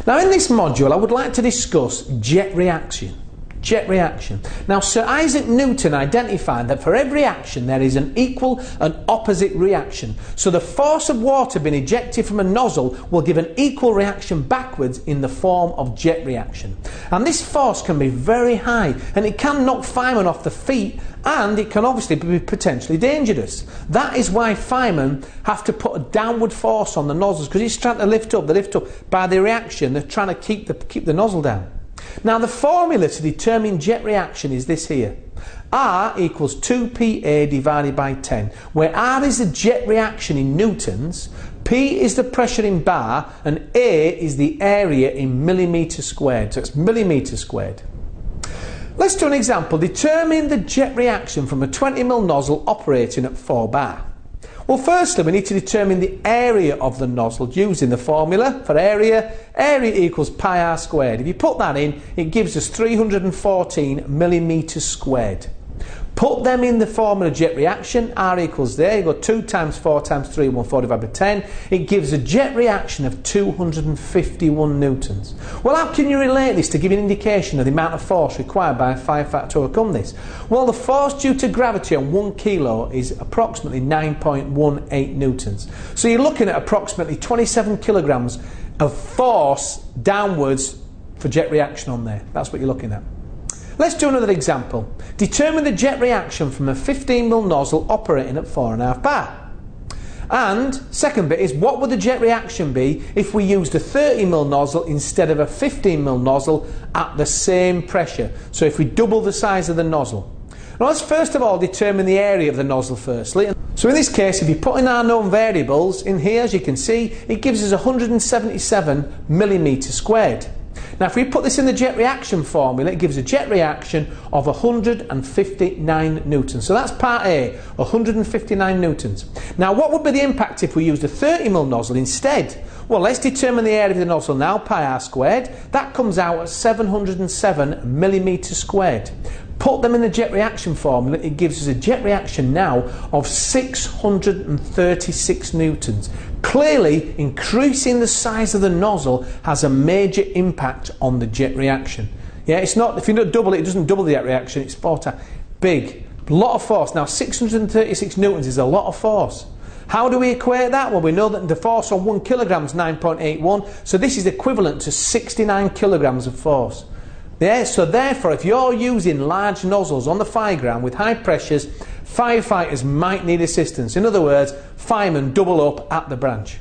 Now in this module I would like to discuss jet reaction. Jet reaction. Now Sir Isaac Newton identified that for every action there is an equal and opposite reaction. So the force of water being ejected from a nozzle will give an equal reaction backwards in the form of jet reaction. And this force can be very high and it can knock firemen off the feet, and it can obviously be potentially dangerous. That is why firemen have to put a downward force on the nozzles, because it's trying to lift up. They lift up by the reaction. They're trying to keep the nozzle down. Now the formula to determine jet reaction is this here. R equals 2PA divided by 10, where R is the jet reaction in newtons, P is the pressure in bar, and A is the area in millimetres squared. So it's millimetres squared. Let's do an example. Determine the jet reaction from a 20mm nozzle operating at 4 bar. Well, firstly we need to determine the area of the nozzle using the formula for area. Area equals pi r squared. If you put that in, it gives us 314 millimetres squared. Put them in the formula jet reaction. R equals there. You go 2 times 4 times 3, 140 divided by 10. It gives a jet reaction of 251 newtons. Well, how can you relate this to give you an indication of the amount of force required by a firefighter to overcome this? Well, the force due to gravity on 1 kilo is approximately 9.18 newtons. So you're looking at approximately 27 kilograms of force downwards for jet reaction on there. That's what you're looking at. Let's do another example. Determine the jet reaction from a 15mm nozzle operating at 4.5 bar. And second bit is, what would the jet reaction be if we used a 30mm nozzle instead of a 15mm nozzle at the same pressure? So if we double the size of the nozzle. Now let's first of all determine the area of the nozzle firstly. So in this case, if you put in our known variables in here, as you can see, it gives us 177 millimetres squared. Now if we put this in the jet reaction formula, it gives a jet reaction of 159 newtons. So that's part A, 159 newtons. Now what would be the impact if we used a 30mm nozzle instead? Well, let's determine the area of the nozzle now, pi r squared. That comes out at 707 millimetres squared. Put them in the jet reaction formula, it gives us a jet reaction now of 636 newtons. Clearly, increasing the size of the nozzle has a major impact on the jet reaction. Yeah, it's not, if you don't double it, it doesn't double the jet reaction, it's 4 times. Big, a lot of force. Now 636 newtons is a lot of force. How do we equate that? Well, we know that the force on 1 kilogram is 9.81, so this is equivalent to 69 kilograms of force. Yeah, so therefore if you're using large nozzles on the fireground with high pressures, firefighters might need assistance. In other words, firemen double up at the branch.